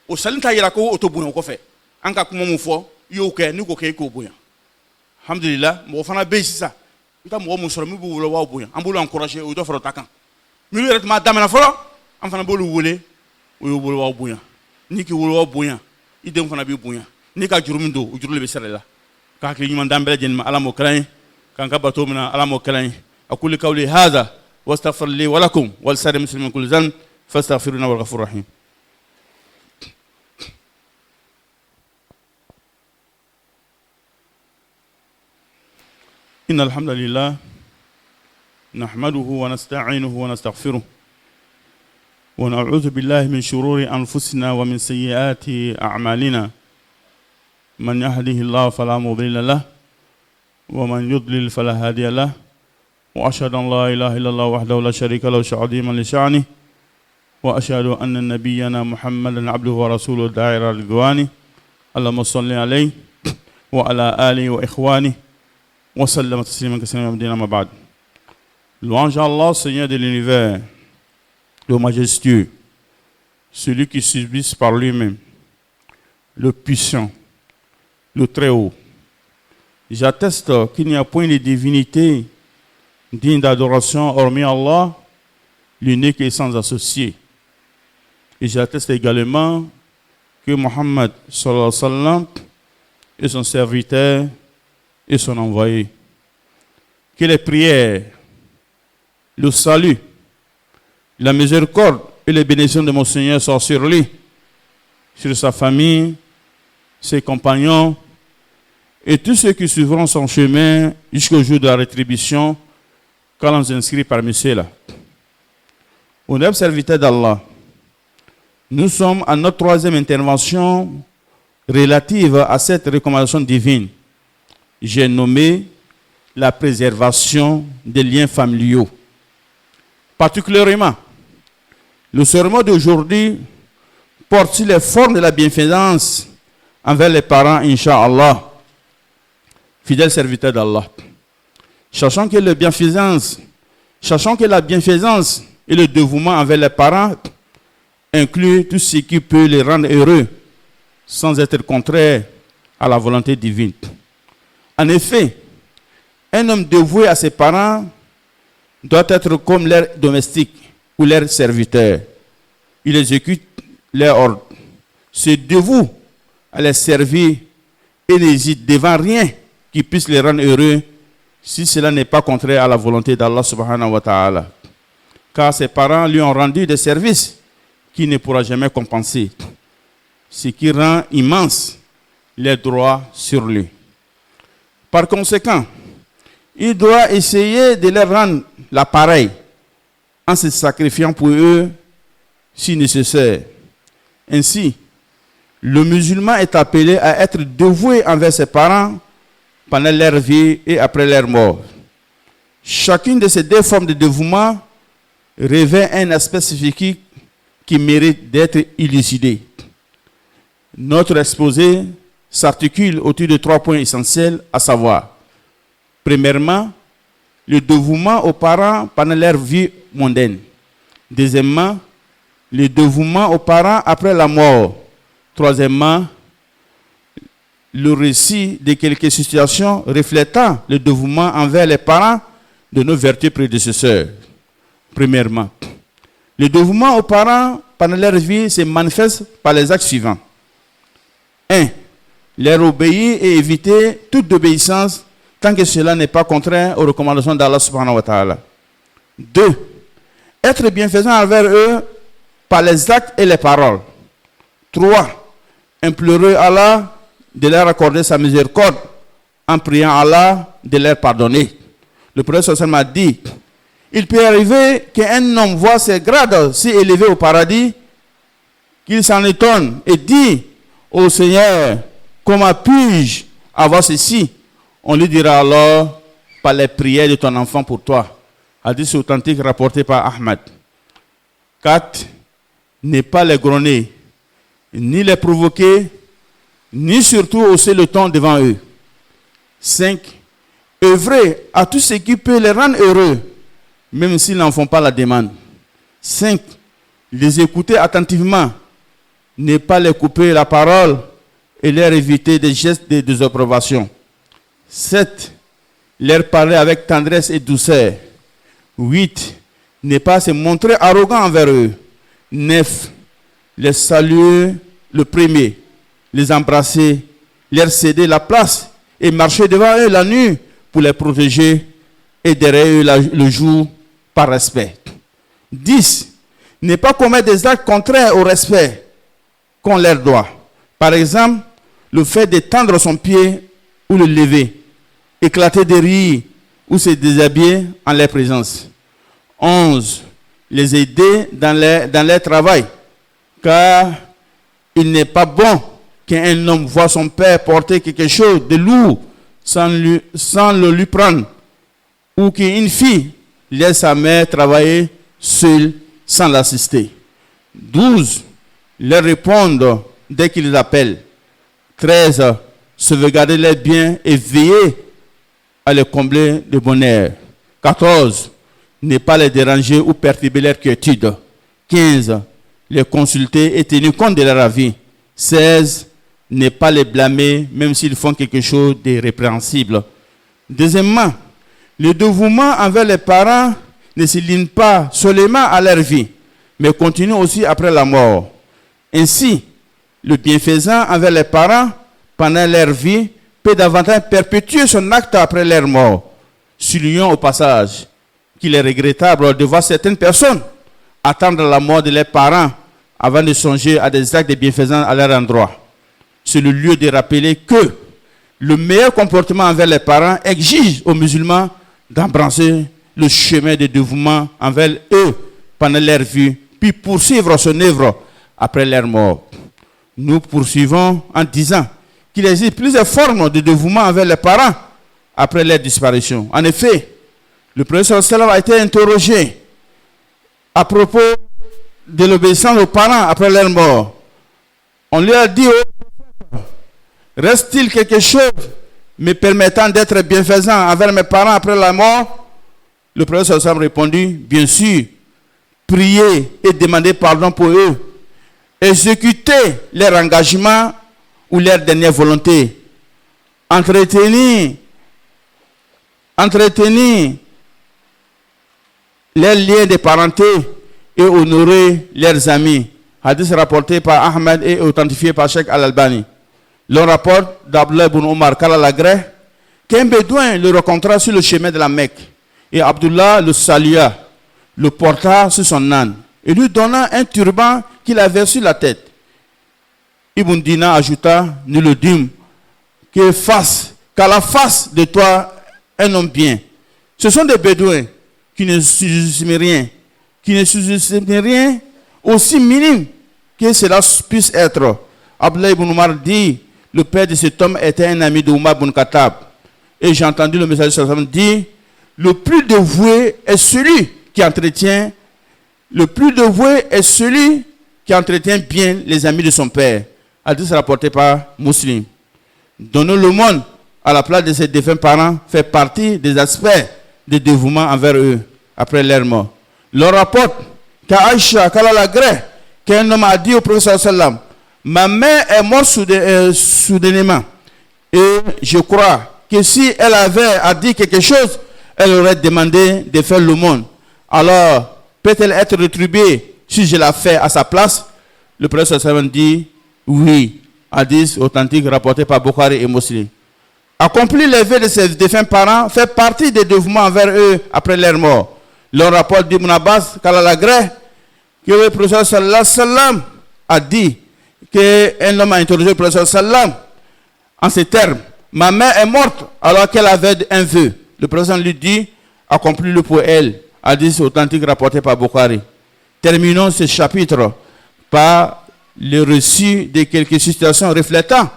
o salinta yira ko o to boyan ko fe an ka kuma mu fo yo ke ni ko ke ko boyan alhamdulillah mo fana be sisa ita mo mu soro mi bu wolo wa boyan an bulu encourager o do foro takan minu yere ma damana folo an fana bolu wole o yo wolo wa boyan ni ki wolo wa boyan idem fana bi boyan ni ka jurum do o jurule be serela ka ke nyima dambele jenma ala mo kran kan ka bato mina ala mo kran aqulu qawli hadha واستغفر لي ولكم ولسائر المسلمين كل ذنب فاستغفروه انه هو الغفور الرحيم. إن الحمد لله نحمده ونستعينه ونستغفره ونعوذ بالله من شرور أنفسنا ومن سيئات أعمالنا من يهده الله فلا مضل له ومن يضلل فلا هادي له وأشهد أن لا إله إلا الله وحده لا شريك له عظيما لشأنه وأشهد أن نبينا محمدا عبده ورسوله الداعي إلى رضوانه اللهم صل عليه وعلى آله وإخوانه وسلم تسليما كثيرا ما بعد. Louange à Allah, Seigneur de l'univers, le majestueux, celui qui subsiste par lui-même, le puissant, le très haut. J'atteste qu'il n'y a point de divinité digne d'adoration hormis Allah, l'unique et sans associé. Et j'atteste également que Mohammed sallallahu alayhi wa sallam est son serviteur et son envoyé. Que les prières, le salut, la miséricorde et les bénédictions de mon Seigneur soient sur lui, sur sa famille, ses compagnons et tous ceux qui suivront son chemin jusqu'au jour de la rétribution, quand on s'inscrit parmi ceux-là. Honorable serviteur d'Allah, nous sommes à notre troisième intervention relative à cette recommandation divine. J'ai nommé la préservation des liens familiaux. Particulièrement, le sermon d'aujourd'hui porte sur les formes de la bienfaisance envers les parents, Inch'Allah, fidèles serviteurs d'Allah. Sachant que la bienfaisance et le dévouement envers les parents inclut tout ce qui peut les rendre heureux sans être contraire à la volonté divine. En effet, un homme dévoué à ses parents doit être comme leur domestique ou leur serviteur. Il exécute leurs ordres, se dévoue à les servir et n'hésite devant rien qui puisse les rendre heureux si cela n'est pas contraire à la volonté d'Allah subhanahu wa ta'ala. Car ses parents lui ont rendu des services qu'il ne pourra jamais compenser, ce qui rend immense les droits sur lui. Par conséquent, il doit essayer de leur rendre l'appareil en se sacrifiant pour eux si nécessaire. Ainsi, le musulman est appelé à être dévoué envers ses parents pendant leur vie et après leur mort. Chacune de ces deux formes de dévouement revêt un aspect spécifique qui méritent d'être élucidés. Notre exposé s'articule autour de 3 points essentiels, à savoir, premièrement, le dévouement aux parents pendant leur vie mondaine. Deuxièmement, le dévouement aux parents après la mort. Troisièmement, le récit de quelques situations reflétant le dévouement envers les parents de nos vertus prédécesseurs. Premièrement, le dévouement aux parents pendant leur vie se manifeste par les actes suivants. 1. Leur obéir et éviter toute obéissance tant que cela n'est pas contraire aux recommandations d'Allah subhanahu wa ta'ala. 2. Être bienfaisant envers eux par les actes et les paroles. 3. Implorer Allah de leur accorder sa miséricorde en priant Allah de leur pardonner. Le prophète sallallahu alayhi wa sallam a dit, il peut arriver qu'un homme voit ses grades si élevés au paradis, qu'il s'en étonne et dit au Seigneur, comment puis-je avoir ceci? On lui dira alors, par les prières de ton enfant pour toi. Hadith authentique rapporté par Ahmad. 4. Ne pas les gronder, ni les provoquer, ni surtout hausser le ton devant eux. 5. Œuvrer à tout ce qui peut les rendre heureux, même s'ils n'en font pas la demande. 5. Les écouter attentivement, ne pas les couper la parole et leur éviter des gestes de désapprobation. 7. Leur parler avec tendresse et douceur. 8. Ne pas se montrer arrogant envers eux. 9. Les saluer le premier, les embrasser, leur céder la place et marcher devant eux la nuit pour les protéger et derrière eux le jour par respect. 10. Ne pas commettre des actes contraires au respect qu'on leur doit. Par exemple, le fait d'étendre son pied ou le lever, éclater de rire ou se déshabiller en leur présence. 11. Les aider dans leur travail, car il n'est pas bon qu'un homme voit son père porter quelque chose de lourd sans le lui prendre, ou qu'une fille laisse sa mère travailler seule sans l'assister. 12. Leur répondre dès qu'ils appellent. 13. Sauvegarder leurs biens et veiller à les combler de bonheur. 14. Ne pas les déranger ou perturber leur quiétude. 15. Les consulter et tenir compte de leur avis. 16. Ne pas les blâmer même s'ils font quelque chose de répréhensible. Deuxièmement, le dévouement envers les parents ne se limite pas seulement à leur vie, mais continue aussi après la mort. Ainsi, le bienfaisant envers les parents pendant leur vie peut davantage perpétuer son acte après leur mort. Soulignons au passage qu'il est regrettable de voir certaines personnes attendre la mort de leurs parents avant de songer à des actes de bienfaisance à leur endroit. C'est le lieu de rappeler que le meilleur comportement envers les parents exige aux musulmans d'embrasser le chemin de dévouement envers eux pendant leur vie, puis poursuivre son œuvre après leur mort. Nous poursuivons en disant qu'il existe plusieurs formes de dévouement envers les parents après leur disparition. En effet, le prophète sallallahu alayhi wa sallam a été interrogé à propos de l'obéissance aux parents après leur mort. On lui a dit, reste-t-il quelque chose me permettant d'être bienfaisant envers mes parents après la mort? Le prophète sallallahu alayhi wa sallam répondit, bien sûr, prier et demander pardon pour eux, exécuter leur engagement ou leur dernière volonté, entretenir leurs liens de parenté et honorer leurs amis. Hadith rapporté par Ahmed et authentifié par Cheikh Al-Albani. Le rapport d'Abdullah ibn Omar Kalalagré qu'un bédouin le rencontra sur le chemin de la Mecque et Abdullah le salua, le porta sur son âne et lui donna un turban qu'il avait sur la tête. Ibn Dina ajouta, nous le dîmes, qu'à la face de toi un homme bien. Ce sont des bédouins qui ne sous-estiment rien, aussi minime que cela puisse être. Abdullah ibn Omar dit, le père de cet homme était un ami de Omar ibn Khattab. Et j'ai entendu le messager sallallahu alayhi wa sallam dire, le plus dévoué est celui qui entretient, le plus dévoué est celui qui entretient bien les amis de son père. Hadith rapporté par Muslim. Donner l'aumône à la place de ses défunts parents fait partie des aspects de dévouement envers eux après leur mort. L'on rapporte qu'Aïcha, qu'Allah la gré, qu'un homme a dit au prophète sallam, ma mère est morte soudainement. Et je crois que si elle avait à dire quelque chose, elle aurait demandé de faire l'aumône. Alors, peut-elle être rétribuée si je la fais à sa place? Le prophète sallam dit oui. Hadith authentique rapporté par Bukhari et Muslim. Accomplir les vœux de ses défunts parents fait partie des dévouements envers eux après leur mort. Le rapport d'Ibn Abbas, qu'Allah la gré, que le prophète sallallahu alayhi wa sallam a dit qu'un homme a interrogé le prophète sallam en ces termes. Ma mère est morte alors qu'elle avait un vœu. Le prophète lui dit, accomplis-le pour elle. Hadith authentique rapporté par Bukhari. Terminons ce chapitre par le récit de quelques situations reflétant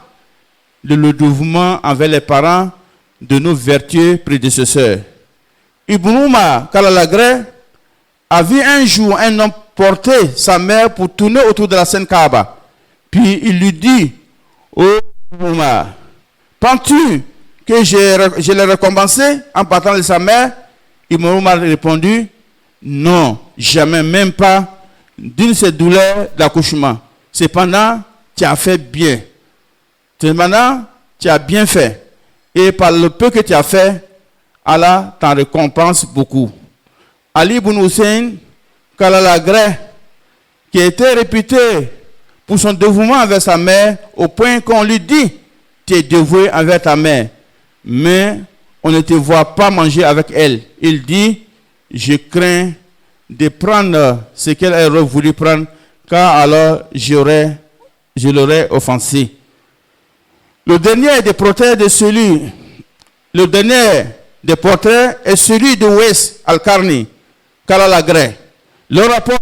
le dévouement envers les parents de nos vertueux prédécesseurs. Ibn Umar, qu'Allah la gré, a vu un jour un homme porter sa mère pour tourner autour de la Sainte Kaaba. Puis il lui dit, oh Umar, penses-tu que je l'ai récompensé en partant de sa mère? Ibn Umar a répondu, non, jamais, même pas d'une de ces douleurs d'accouchement. Cependant, tu as fait bien. Cependant, tu as bien fait. Et par le peu que tu as fait, Allah t'en récompense beaucoup. Ali ibn Hussein, qu'Allah la gré, qui était réputé pour son dévouement envers sa mère, au point qu'on lui dit, tu es dévoué envers ta mère, mais on ne te voit pas manger avec elle. Il dit, je crains de prendre ce qu'elle aurait voulu prendre, car alors je l'aurais offensé. Le dernier des portraits est celui de Ouais al-Qarni, qu'Allah la gré. Le rapport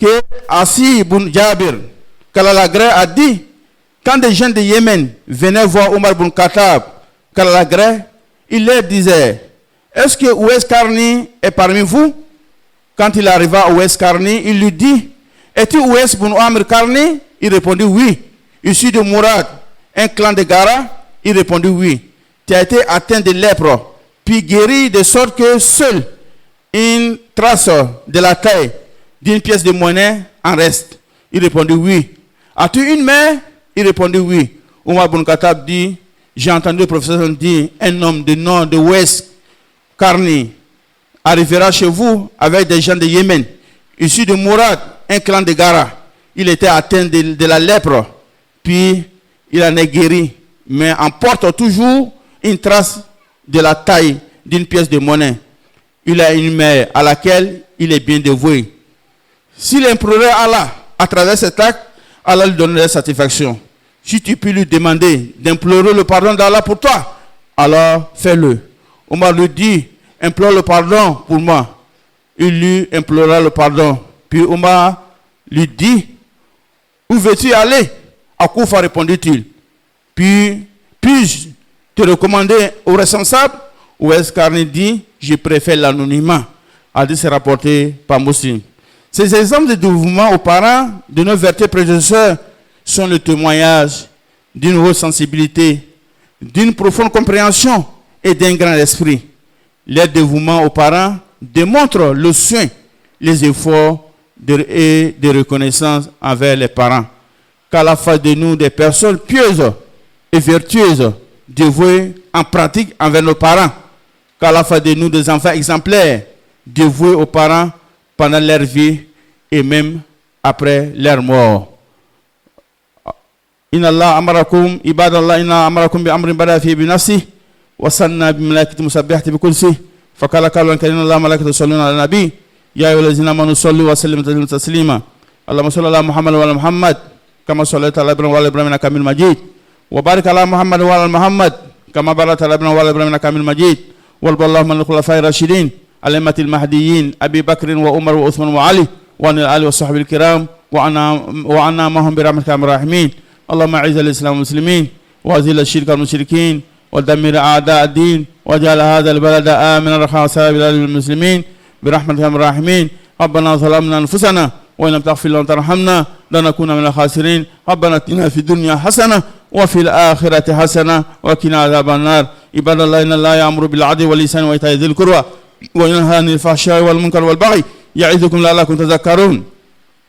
que Asi ibn Jabir, qu'Allah la gré, a dit, quand des gens de Yémen venaient voir Omar ibn Khattab, qu'Allah la gré, il leur disait, est-ce que Ouais Qarni est parmi vous? Quand il arriva à Ouais Qarni, il lui dit, es-tu Ouais ibn Amr Qarni? Il répondit oui. Issu de Mourad, un clan de Gara? Il répondit oui. Tu as été atteint de lèpre, puis guéri de sorte que seule une trace de la taille d'une pièce de monnaie en reste. Il répondit oui. As-tu une mère? Il répondit oui. Omar ibn Khattab dit, j'ai entendu le professeur dire, un homme de nom de Ouais Qarni arrivera chez vous avec des gens de Yémen, issus de Mourad, un clan de Gara. Il était atteint de la lèpre, puis il en est guéri, mais emporte toujours une trace de la taille d'une pièce de monnaie. Il a une mère à laquelle il est bien dévoué. S'il implorait Allah à travers cet acte, Allah lui donnerait satisfaction. Si tu peux lui demander d'implorer le pardon d'Allah pour toi, alors fais-le. Omar lui dit, implore le pardon pour moi. Il lui implora le pardon. Puis Omar lui dit, où veux-tu aller? À Koufa, répondit-il. Puis-je te recommander au responsable? Ouais Qarni dit, je préfère l'anonymat. Hadith rapporté par Muslim. Ces exemples de dévouement aux parents de nos vertus prédécesseurs sont le témoignage d'une haute sensibilité, d'une profonde compréhension et d'un grand esprit. Leur dévouement aux parents démontre le soin, les efforts et de reconnaissance envers les parents. Qu'Allah fasse de nous des personnes pieuses et vertueuses, dévouées en pratique envers nos parents. Qu'Allah fasse de nous des enfants exemplaires, dévoués aux parents pendant leur vie et même après leur mort. Inna Allah amarakum ibadallah inna amarakum bi amrin bada fi bi nafsi wa sanna bi malaikati musabbihati bi kulsi fakala kalan kanina Allah malaikatu salluna ala nabi ya ayyuhallazina amanu sallu wa sallimu taslima Allahumma salli ala Muhammad wa ala Muhammad kama sallaita ala Ibrahim wa ala Ibrahim innaka Hamidum Majid wa barik ala Muhammad wa ala Muhammad kama barakta ala Ibrahim wa ala Ibrahim innaka Hamidum Majid wal Allahumma lil khulafa'ir rashidin al-immatil mahdiyyin Abi Bakr wa Umar wa Uthman wa Ali wa anil ali wa sahbihi al-kiram wa anna mahum bi rahmatika ar-rahimin. اللهم اعز الاسلام والمسلمين واذل الشرك والمشركين ودمر اعداء الدين واجعل هذا البلد امنا رخاء وسائر بلاد المسلمين برحمتك يا الراحمين. ربنا ظلمنا انفسنا وإن لم تغفر لنا وترحمنا لنكون من الخاسرين. ربنا اتنا في الدنيا حسنة وفي الآخرة حسنة وقنا عذاب النار. عباد الله إن الله يأمر بالعدل والإحسان وإيتاء ذي القربى وينهى عن الفحشاء والمنكر والبغي يعظكم لعلكم تذكرون.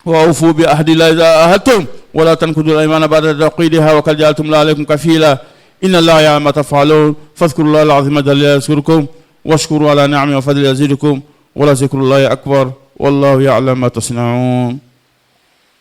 وأوفوا بعهد الله إذا عاهدتم ولا تنقضوا الأيمان بعد توكيدها وقد جعلتم الله عليكم كفيلا. إن الله يعلم ما تفعلون فاذكروا الله العظيم الجليل يذكركم واشكروا على نعمه وفضله يزيدكم ولذكر الله أكبر والله يعلم ما تصنعون.